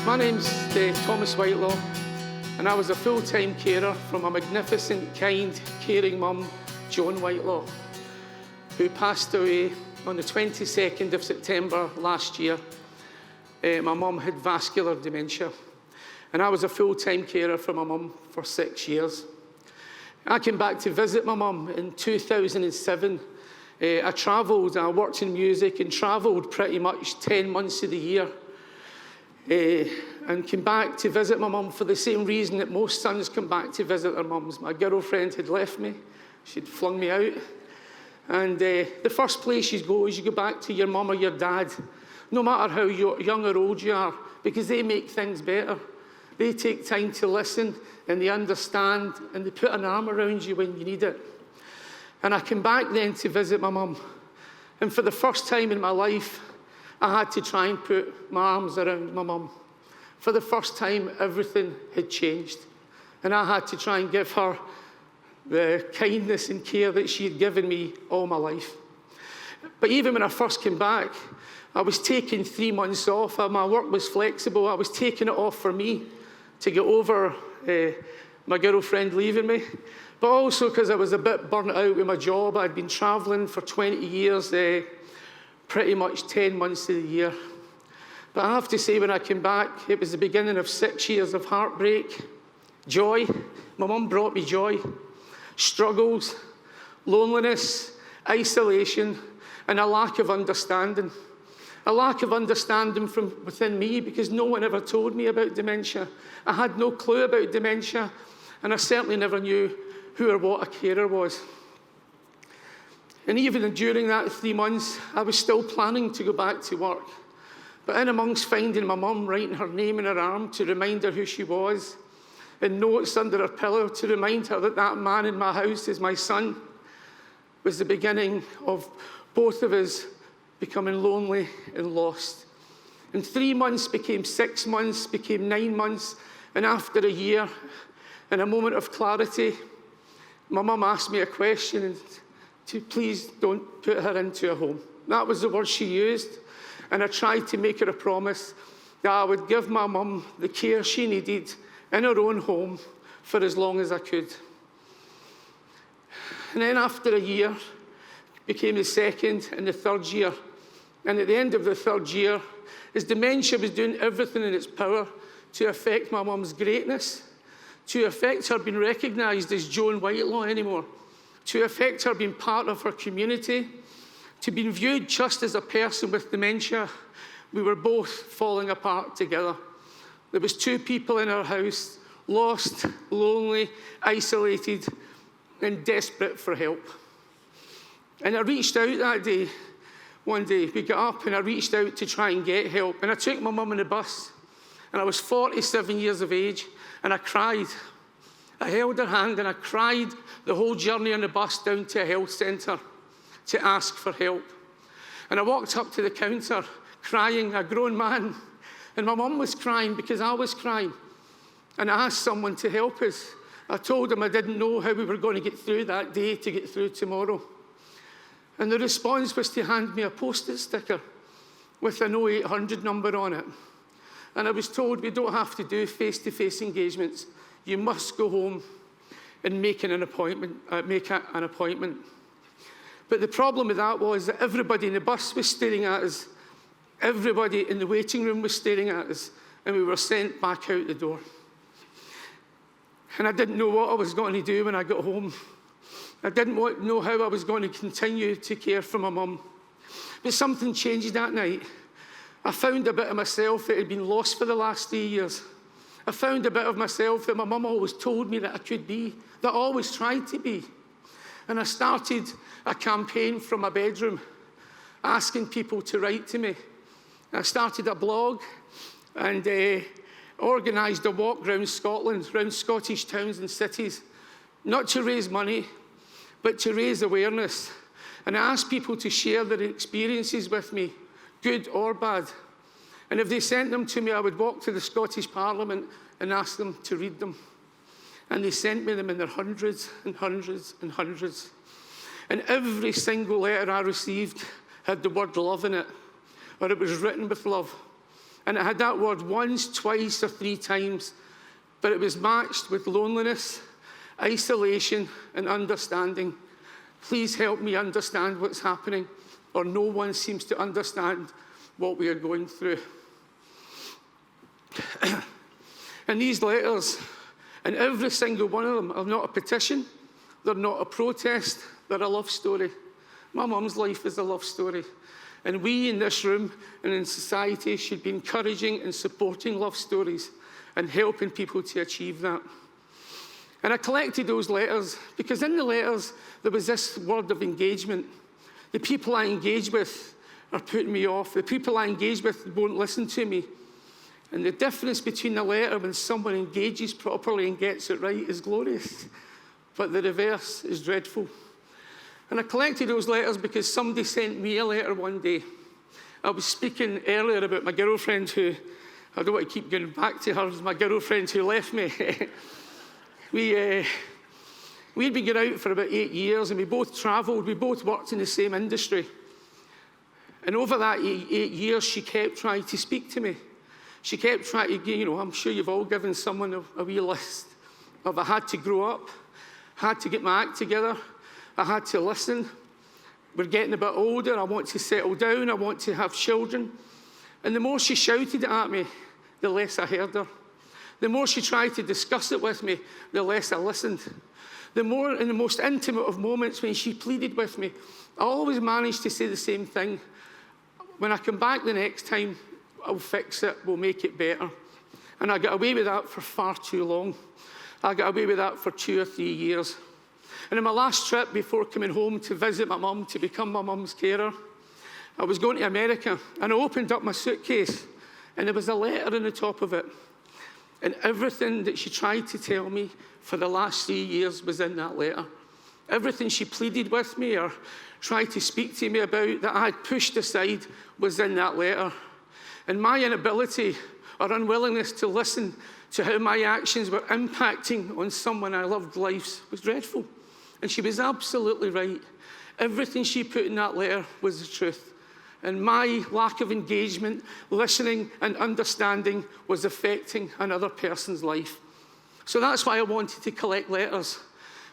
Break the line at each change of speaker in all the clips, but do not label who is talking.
My name's Thomas Whitelaw, and I was a full-time carer for my magnificent, kind, caring mum, Joan Whitelaw, who passed away on the 22nd of September last year. My mum had vascular dementia, and I was a full-time carer for my mum for 6 years. I came back to visit my mum in 2007. I worked in music and travelled pretty much 10 months of the year. And came back to visit my mum for the same reason that most sons come back to visit their mums. My girlfriend had left me. She'd flung me out. And the first place you go is you go back to your mum or your dad, no matter how young or old you are, because they make things better. They take time to listen, and they understand, and they put an arm around you when you need it. And I came back then to visit my mum. And for the first time in my life, I had to try and put my arms around my mum. For the first time, everything had changed. And I had to try and give her the kindness and care that she had given me all my life. But even when I first came back, I was taking 3 months off. My work was flexible. I was taking it off for me to get over my girlfriend leaving me. But also because I was a bit burnt out with my job. I'd been travelling for 20 years, pretty much 10 months of the year. But I have to say, when I came back, it was the beginning of 6 years of heartbreak, joy. My mum brought me joy, struggles, loneliness, isolation, and a lack of understanding. A lack of understanding from within me, because no one ever told me about dementia. I had no clue about dementia, and I certainly never knew who or what a carer was. And even during that 3 months, I was still planning to go back to work. But in amongst finding my mum writing her name in her arm to remind her who she was, and notes under her pillow to remind her that that man in my house is my son, was the beginning of both of us becoming lonely and lost. And 3 months became 6 months, became 9 months, and after a year, in a moment of clarity, my mum asked me a question, to please don't put her into a home. That was the word she used. And I tried to make her a promise that I would give my mum the care she needed in her own home for as long as I could. And then after a year, became the second and the third year. And at the end of the third year, as dementia was doing everything in its power to affect my mum's greatness, to affect her being recognised as Joan Whitelaw anymore, to affect her being part of her community, to be viewed just as a person with dementia, we were both falling apart together. There was 2 people in our house, lost, lonely, isolated, and desperate for help. And I reached out that day. One day, we got up and I reached out to try and get help. And I took my mum on the bus, and I was 47 years of age, and I cried. I held her hand and I cried the whole journey on the bus down to a health centre to ask for help. And I walked up to the counter crying, a grown man, and my mum was crying because I was crying. And I asked someone to help us. I told them I didn't know how we were going to get through that day to get through tomorrow. And the response was to hand me a post-it sticker with an 0800 number on it. And I was told we don't have to do face-to-face engagements. You must go home and make an appointment. But the problem with that was that everybody in the bus was staring at us. Everybody in the waiting room was staring at us, and we were sent back out the door. And I didn't know what I was going to do when I got home. I didn't know how I was going to continue to care for my mum. But something changed that night. I found a bit of myself that had been lost for the last 3 years. I found a bit of myself that my mum always told me that I could be, that I always tried to be. And I started a campaign from my bedroom, asking people to write to me. I started a blog and organised a walk around Scotland, around Scottish towns and cities, not to raise money, but to raise awareness. And I asked people to share their experiences with me, good or bad. And if they sent them to me, I would walk to the Scottish Parliament and ask them to read them. And they sent me them in their hundreds and hundreds and hundreds. And every single letter I received had the word love in it, or it was written with love. And it had that word once, twice, or 3 times, but it was matched with loneliness, isolation, and understanding. Please help me understand what's happening, or no one seems to understand what we are going through. And these letters, and every single one of them, are not a petition, they're not a protest, they're a love story. My mum's life is a love story. And we in this room and in society should be encouraging and supporting love stories and helping people to achieve that. And I collected those letters because in the letters there was this word of engagement. The people I engage with are putting me off. The people I engage with won't listen to me. And the difference between the letter when someone engages properly and gets it right is glorious. But the reverse is dreadful. And I collected those letters because somebody sent me a letter one day. I was speaking earlier about my girlfriend who, I don't want to keep going back to her, it was my girlfriend who left me. We'd been going out for about 8 years and we both travelled, we both worked in the same industry. And over that 8 years, she kept trying to speak to me. She kept trying to, I'm sure you've all given someone a wee list of I had to grow up, had to get my act together, I had to listen. We're getting a bit older. I want to settle down. I want to have children. And the more she shouted at me, the less I heard her. The more she tried to discuss it with me, the less I listened. The more, in the most intimate of moments when she pleaded with me, I always managed to say the same thing. When I come back the next time, I'll fix it. We'll make it better. And I got away with that for far too long. I got away with that for 2 or 3 years. And in my last trip before coming home to visit my mum, to become my mum's carer, I was going to America and I opened up my suitcase and there was a letter on the top of it. And everything that she tried to tell me for the last 3 years was in that letter. Everything she pleaded with me or tried to speak to me about that I had pushed aside was in that letter. And my inability or unwillingness to listen to how my actions were impacting on someone I loved lives was dreadful. And she was absolutely right. Everything she put in that letter was the truth. And my lack of engagement, listening, and understanding was affecting another person's life. So that's why I wanted to collect letters,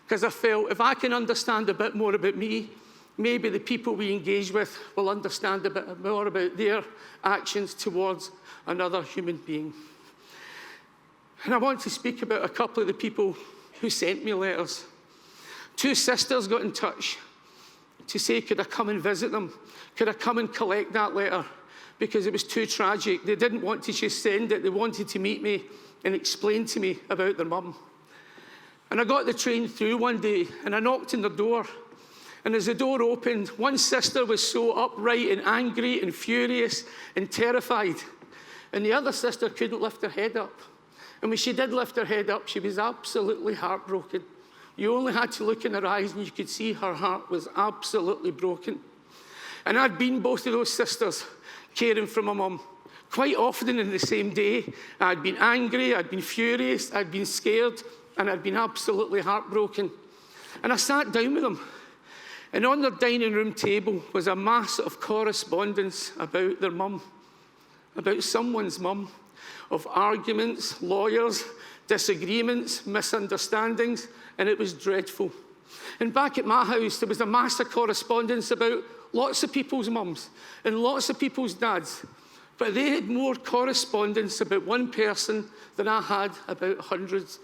because I felt if I can understand a bit more about me, maybe the people we engage with will understand a bit more about their actions towards another human being. And I want to speak about a couple of the people who sent me letters. 2 sisters got in touch to say, could I come and visit them? Could I come and collect that letter? Because it was too tragic. They didn't want to just send it. They wanted to meet me and explain to me about their mum. And I got the train through one day and I knocked on their door. And as the door opened, one sister was so upright and angry and furious and terrified. And the other sister couldn't lift her head up. And when she did lift her head up, she was absolutely heartbroken. You only had to look in her eyes and you could see her heart was absolutely broken. And I'd been both of those sisters caring for my mum. Quite often in the same day, I'd been angry, I'd been furious, I'd been scared, and I'd been absolutely heartbroken. And I sat down with them. And on their dining room table was a mass of correspondence about their mum, about someone's mum, of arguments, lawyers, disagreements, misunderstandings, and it was dreadful. And back at my house, there was a mass of correspondence about lots of people's mums and lots of people's dads. But they had more correspondence about one person than I had about hundreds.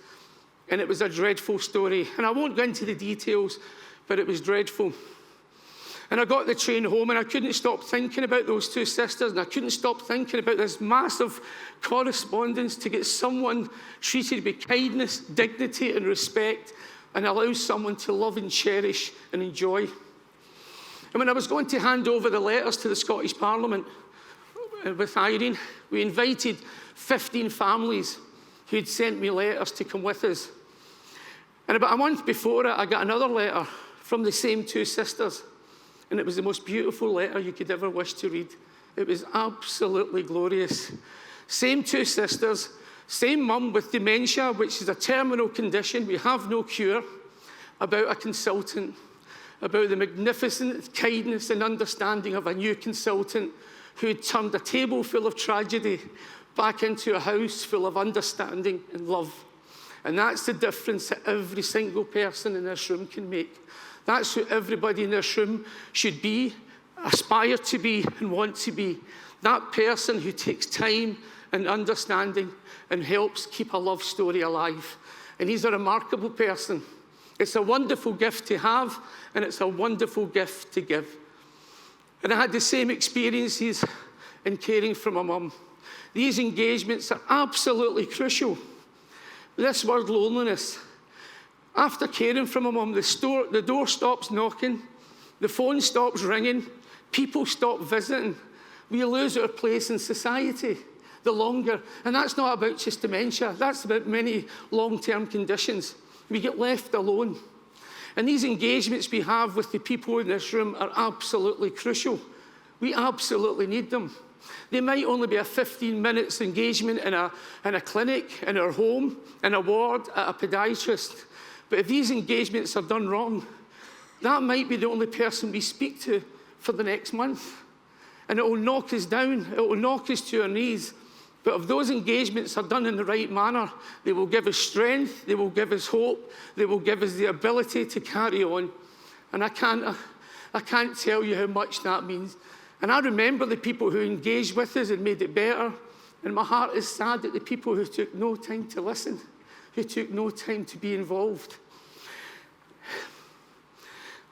And it was a dreadful story. And I won't go into the details, but it was dreadful. And I got the train home and I couldn't stop thinking about those 2 sisters, and I couldn't stop thinking about this massive correspondence to get someone treated with kindness, dignity and respect and allow someone to love and cherish and enjoy. And when I was going to hand over the letters to the Scottish Parliament with Irene, we invited 15 families who had sent me letters to come with us. And about a month before it, I got another letter from the same 2 sisters. And it was the most beautiful letter you could ever wish to read. It was absolutely glorious. Same 2 sisters, same mum with dementia, which is a terminal condition. We have no cure. About a consultant, about the magnificent kindness and understanding of a new consultant who had turned a table full of tragedy back into a house full of understanding and love. And that's the difference that every single person in this room can make. That's who everybody in this room should be, aspire to be, and want to be. That person who takes time and understanding and helps keep a love story alive. And he's a remarkable person. It's a wonderful gift to have, and it's a wonderful gift to give. And I had the same experiences in caring for my mum. These engagements are absolutely crucial. This word loneliness. After caring for my mum, the door stops knocking, the phone stops ringing, people stop visiting. We lose our place in society the longer. And that's not about just dementia. That's about many long-term conditions. We get left alone. And these engagements we have with the people in this room are absolutely crucial. We absolutely need them. They might only be a 15 minutes engagement in a clinic, in our home, in a ward, at a podiatrist. But if these engagements are done wrong, that might be the only person we speak to for the next month. And it will knock us down. It will knock us to our knees. But if those engagements are done in the right manner, they will give us strength, they will give us hope, they will give us the ability to carry on. And I can't tell you how much that means. And I remember the people who engaged with us and made it better. And my heart is sad at the people who took no time to listen, who took no time to be involved.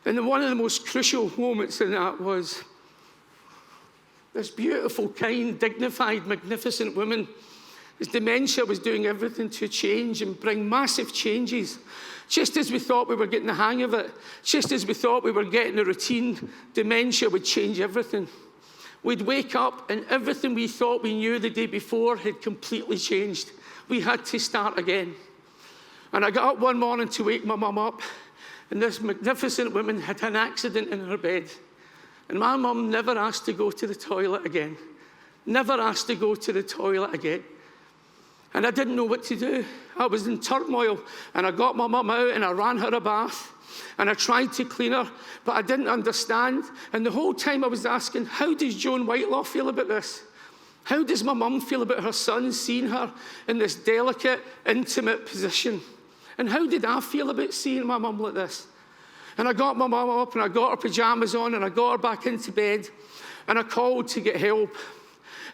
And one of the most crucial moments in that was this beautiful, kind, dignified, magnificent woman. His dementia was doing everything to change and bring massive changes. Just as we thought we were getting the hang of it, just as we thought we were getting a routine, dementia would change everything. We'd wake up and everything we thought we knew the day before had completely changed. We had to start again. And I got up one morning to wake my mum up, and this magnificent woman had an accident in her bed. And my mum never asked to go to the toilet again. Never asked to go to the toilet again. And I didn't know what to do. I was in turmoil, and I got my mum out and I ran her a bath, and I tried to clean her, but I didn't understand. And the whole time I was asking, how does Joan Whitelaw feel about this? How does my mum feel about her son seeing her in this delicate, intimate position? And how did I feel about seeing my mum like this? And I got my mum up, and I got her pajamas on, and I got her back into bed, and I called to get help.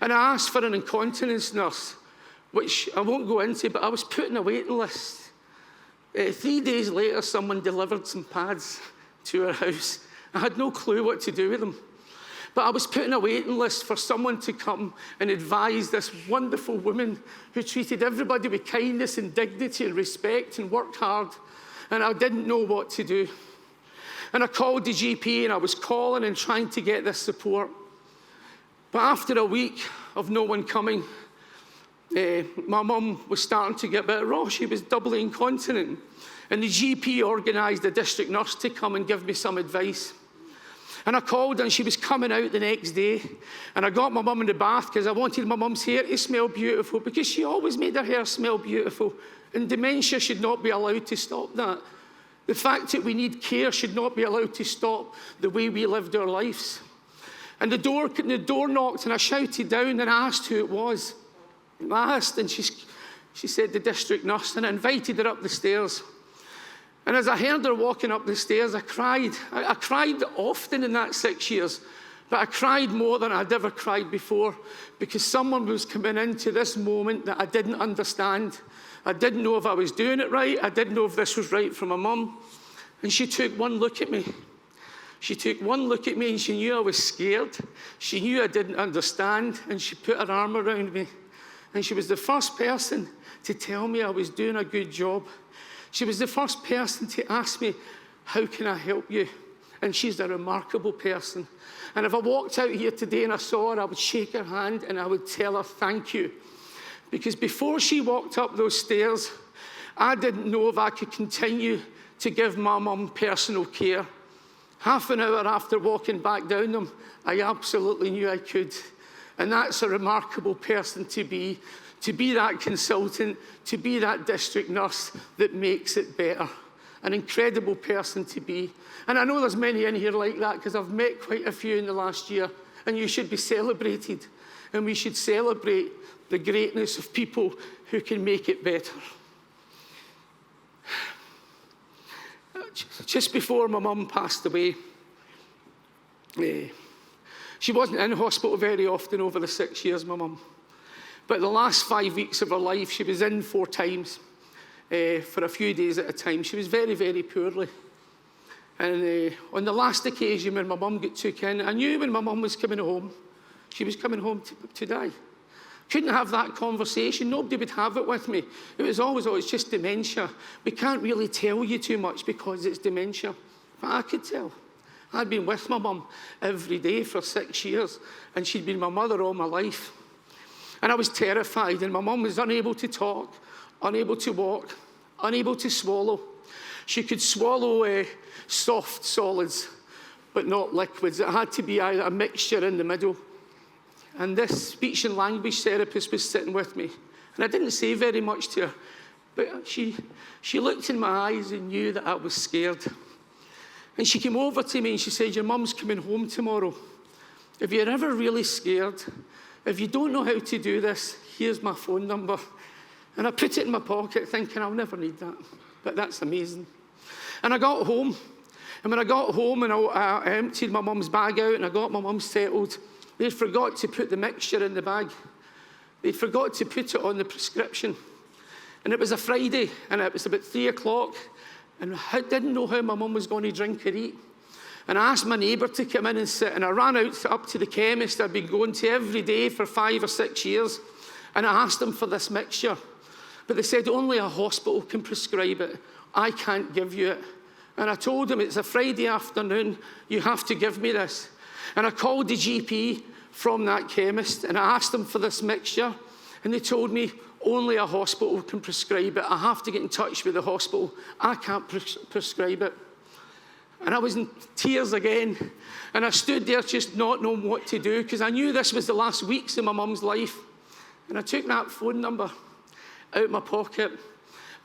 And I asked for an incontinence nurse, which I won't go into, but I was put in a waiting list. 3 days later, someone delivered some pads to our house. I had no clue what to do with them. But I was put in a waiting list for someone to come and advise this wonderful woman who treated everybody with kindness and dignity and respect and worked hard. And I didn't know what to do. And I called the GP, and I was calling and trying to get this support. But after a week of no one coming, my mum was starting to get a bit raw. She was doubly incontinent. And the GP organised a district nurse to come and give me some advice. And I called, and she was coming out the next day. And I got my mum in the bath because I wanted my mum's hair to smell beautiful, because she always made her hair smell beautiful. And dementia should not be allowed to stop that. The fact that we need care should not be allowed to stop the way we lived our lives. And the door knocked, and I shouted down and I asked who it was. And I asked, and she said the district nurse, and I invited her up the stairs. And as I heard her walking up the stairs, I cried. I cried often in that 6 years, but I cried more than I'd ever cried before, because someone was coming into this moment that I didn't understand. I didn't know if I was doing it right. I didn't know if this was right for my mum. And she took one look at me. She took one look at me, and she knew I was scared. She knew I didn't understand, and she put her arm around me. And she was the first person to tell me I was doing a good job. She was the first person to ask me, how can I help you? And she's a remarkable person. And if I walked out here today and I saw her, I would shake her hand and I would tell her thank you. Because before she walked up those stairs, I didn't know if I could continue to give my mum personal care. Half an hour after walking back down them, I absolutely knew I could. And that's a remarkable person to be that consultant, to be that district nurse that makes it better. An incredible person to be. And I know there's many in here like that, because I've met quite a few in the last year, and you should be celebrated. And we should celebrate the greatness of people who can make it better. Just before my mum passed away, she wasn't in hospital very often over the 6 years, my mum. But the last 5 weeks of her life, she was in 4 times for a few days at a time. She was very, very poorly. And on the last occasion when my mum got took in, I knew when my mum was coming home, she was coming home to die. Couldn't have that conversation. Nobody would have it with me. It was always, oh, it's just dementia. We can't really tell you too much because it's dementia. But I could tell. I'd been with my mum every day for 6 years, and she'd been my mother all my life. And I was terrified, and my mum was unable to talk, unable to walk, unable to swallow. She could swallow soft solids, but not liquids. It had to be a mixture in the middle. And this speech and language therapist was sitting with me. And I didn't say very much to her, but she looked in my eyes and knew that I was scared. And she came over to me and she said, your mum's coming home tomorrow. If you're ever really scared, if you don't know how to do this, here's my phone number. And I put it in my pocket thinking, I'll never need that. But that's amazing. And I got home. And when I got home and I emptied my mum's bag out and I got my mum settled, they forgot to put the mixture in the bag. They forgot to put it on the prescription. And it was a Friday, and it was about 3 o'clock, and I didn't know how my mum was going to drink or eat. And I asked my neighbour to come in and sit, and I ran up to the chemist I'd been going to every day for 5 or 6 years, and I asked them for this mixture. But they said only a hospital can prescribe it. I can't give you it. And I told them, it's a Friday afternoon, you have to give me this. And I called the GP from that chemist and I asked them for this mixture, and they told me only a hospital can prescribe it. I have to get in touch with the hospital. I can't prescribe it. And I was in tears again, and I stood there just not knowing what to do because I knew this was the last weeks of my mum's life. And I took that phone number out of my pocket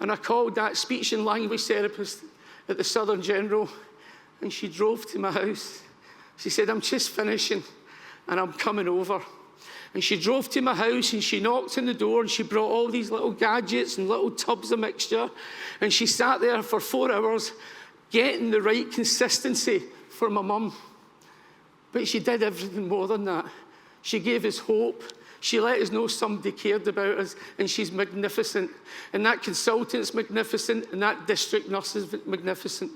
and I called that speech and language therapist at the Southern General, and she drove to my house. She said, I'm just finishing and I'm coming over. And she drove to my house and she knocked on the door and she brought all these little gadgets and little tubs of mixture. And she sat there for 4 hours getting the right consistency for my mum. But she did everything more than that. She gave us hope. She let us know somebody cared about us, and she's magnificent. And that consultant's magnificent, and that district nurse is magnificent.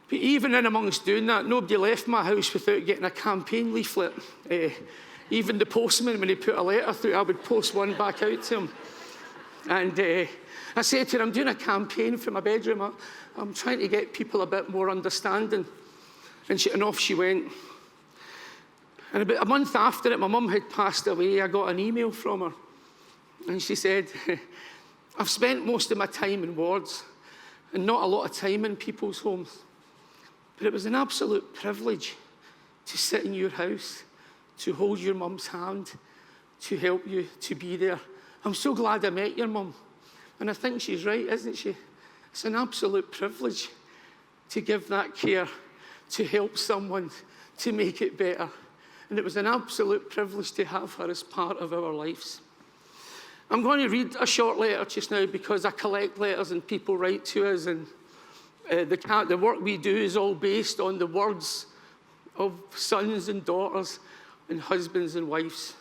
But even in amongst doing that, nobody left my house without getting a campaign leaflet. Even the postman, when he put a letter through, I would post one back out to him. And I said to her, I'm doing a campaign from my bedroom. I'm trying to get people a bit more understanding. And off she went. And about a month after it, my mum had passed away, I got an email from her. And she said, I've spent most of my time in wards and not a lot of time in people's homes. But it was an absolute privilege to sit in your house, to hold your mum's hand, to help you, to be there. I'm so glad I met your mum. And I think she's right, isn't she? It's an absolute privilege to give that care, to help someone, to make it better. And it was an absolute privilege to have her as part of our lives. I'm going to read a short letter just now because I collect letters and people write to us, and the work we do is all based on the words of sons and daughters and husbands and wives.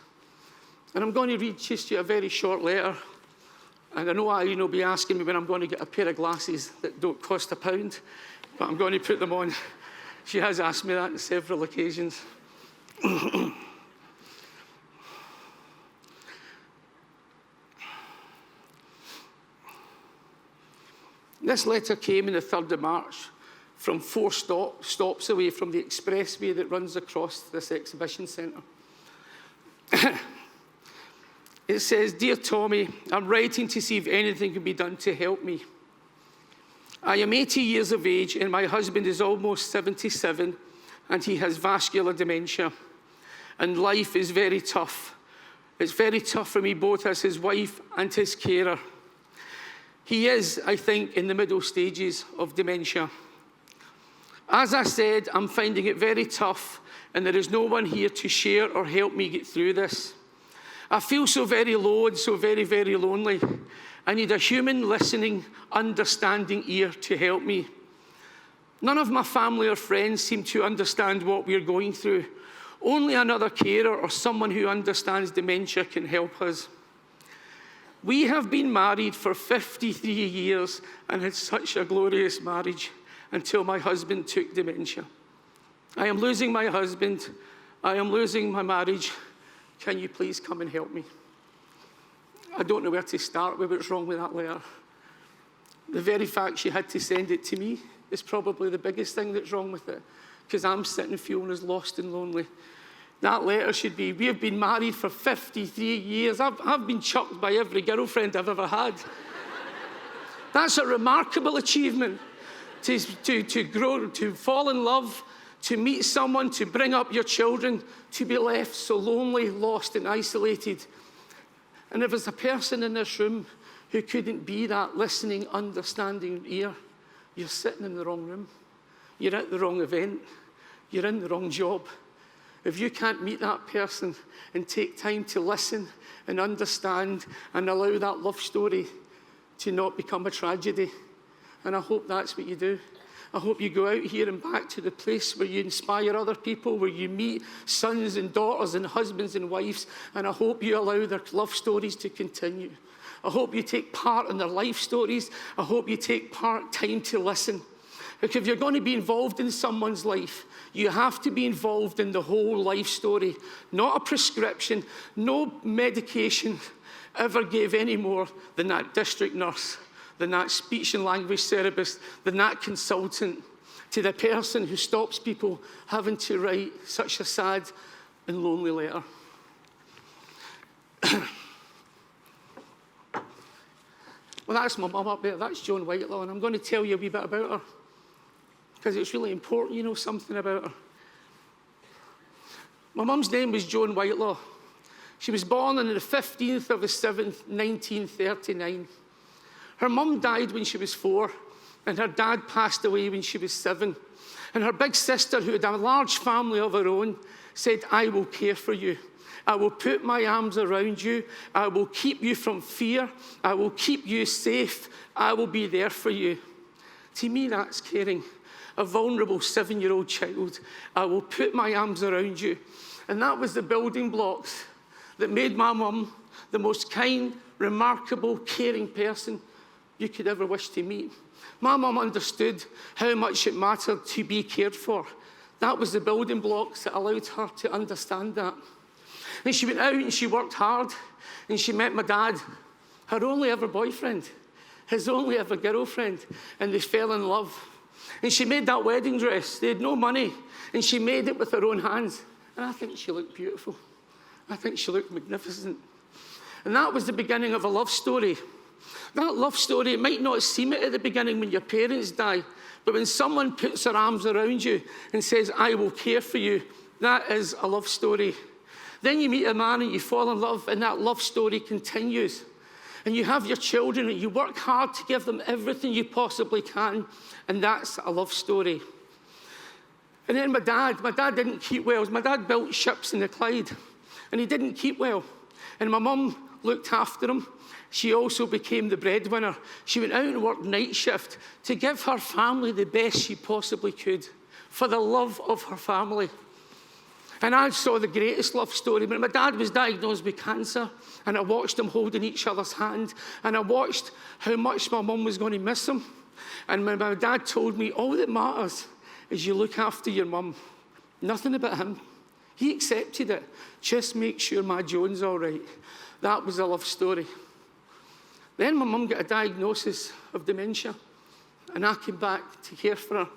And I'm going to read just you a very short letter. And I know you'll be asking me when I'm going to get a pair of glasses that don't cost £1, but I'm going to put them on. She has asked me that on several occasions. This letter came on the 3rd of March from 4 stops away from the expressway that runs across this exhibition centre. It says, Dear Tommy, I'm writing to see if anything can be done to help me. I am 80 years of age and my husband is almost 77 and he has vascular dementia. And life is very tough. It's very tough for me both as his wife and his carer. He is, I think, in the middle stages of dementia. As I said, I'm finding it very tough and there is no one here to share or help me get through this. I feel so very low and so very, very lonely. I need a human, listening, understanding ear to help me. None of my family or friends seem to understand what we're going through. Only another carer or someone who understands dementia can help us. We have been married for 53 years and had such a glorious marriage until my husband took dementia. I am losing my husband. I am losing my marriage. Can you please come and help me? I don't know where to start with what's wrong with that letter. The very fact she had to send it to me is probably the biggest thing that's wrong with it, because I'm sitting feeling as lost and lonely. That letter should be, we have been married for 53 years. I've been chucked by every girlfriend I've ever had. That's a remarkable achievement, to grow, to fall in love, to meet someone, to bring up your children, to be left so lonely, lost and isolated. And if there's a person in this room who couldn't be that listening, understanding ear, you're sitting in the wrong room. You're at the wrong event. You're in the wrong job. If you can't meet that person and take time to listen and understand and allow that love story to not become a tragedy, and I hope that's what you do. I hope you go out here and back to the place where you inspire other people, where you meet sons and daughters and husbands and wives, and I hope you allow their love stories to continue. I hope you take part in their life stories. I hope you take time to listen. Because if you're going to be involved in someone's life, you have to be involved in the whole life story, not a prescription. No medication ever gave any more than that district nurse, than that speech and language therapist, than that consultant, to the person who stops people having to write such a sad and lonely letter. Well, that's my mum up there. That's Joan Whitelaw, and I'm going to tell you a wee bit about her, because it's really important you know something about her. My mum's name was Joan Whitelaw. She was born on the 15th of the 7th, 1939. Her mum died when she was 4, and her dad passed away when she was 7. And her big sister, who had a large family of her own, said, I will care for you. I will put my arms around you. I will keep you from fear. I will keep you safe. I will be there for you. To me, that's caring. A vulnerable 7-year-old child. I will put my arms around you. And that was the building blocks that made my mum the most kind, remarkable, caring person you could ever wish to meet. My mum understood how much it mattered to be cared for. That was the building blocks that allowed her to understand that. And she went out and she worked hard, and she met my dad, her only ever boyfriend, his only ever girlfriend, and they fell in love. And she made that wedding dress. They had no money, and she made it with her own hands. And I think she looked beautiful. I think she looked magnificent. And that was the beginning of a love story. That love story, it might not seem it at the beginning when your parents die, but when someone puts their arms around you and says, I will care for you, that is a love story. Then you meet a man and you fall in love, and that love story continues. And you have your children and you work hard to give them everything you possibly can, and that's a love story. And then my dad didn't keep well. My dad built ships in the Clyde, and he didn't keep well. And my mum looked after him. She also became the breadwinner. She went out and worked night shift to give her family the best she possibly could, for the love of her family. And I saw the greatest love story when my dad was diagnosed with cancer, and I watched them holding each other's hand, and I watched how much my mum was going to miss him. And when my dad told me, all that matters is you look after your mum, nothing about him. He accepted it. Just make sure my Joan's all right. That was a love story. Then my mum got a diagnosis of dementia, and I came back to care for her.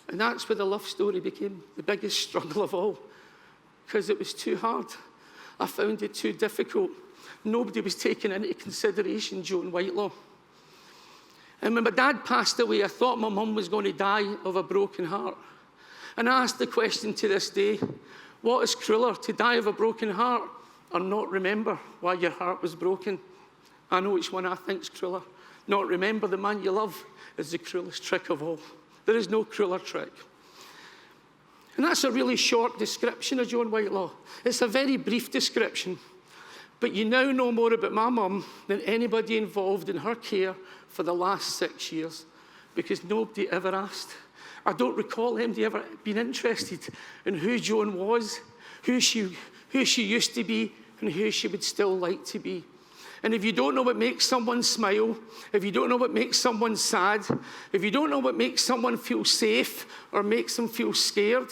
And that's where the love story became the biggest struggle of all, because it was too hard. I found it too difficult. Nobody was taking into consideration Joan Whitelaw. And when my dad passed away, I thought my mum was going to die of a broken heart. And I asked the question to this day, what is crueler, to die of a broken heart or not remember why your heart was broken? I know which one I think is crueler. Not remember the man you love is the cruelest trick of all. There is no crueler trick. And that's a really short description of Joan Whitelaw. It's a very brief description. But you now know more about my mum than anybody involved in her care for the last 6 years, because nobody ever asked. I don't recall anybody ever being interested in who Joan was, who she used to be, and who she would still like to be. And if you don't know what makes someone smile, if you don't know what makes someone sad, if you don't know what makes someone feel safe or makes them feel scared,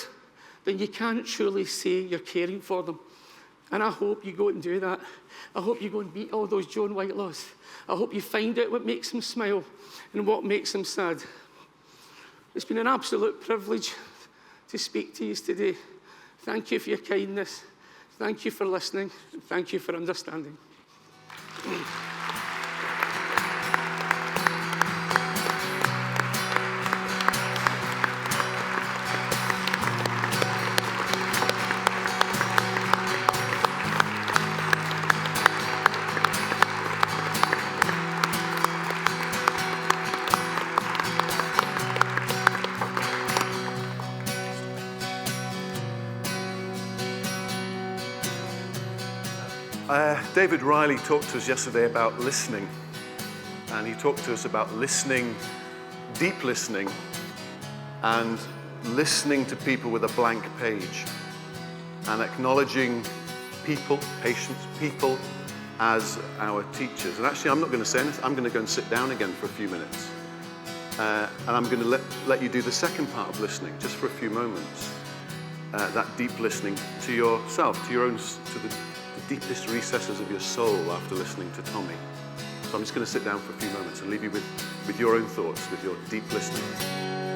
then you can't truly say you're caring for them. And I hope you go and do that. I hope you go and meet all those Joan Whitelaws. I hope you find out what makes them smile and what makes them sad. It's been an absolute privilege to speak to you today. Thank you for your kindness. Thank you for listening. And thank you for understanding.
David Riley talked to us yesterday about listening, and he talked to us about listening, deep listening, and listening to people with a blank page, and acknowledging people, patients, people as our teachers. And actually, I'm not going to say anything. I'm going to go and sit down again for a few minutes, and I'm going to let you do the second part of listening, just for a few moments. That deep listening to yourself, to your own, to the deepest recesses of your soul after listening to Tommy. So I'm just going to sit down for a few moments and leave you with your own thoughts, with your deep listening.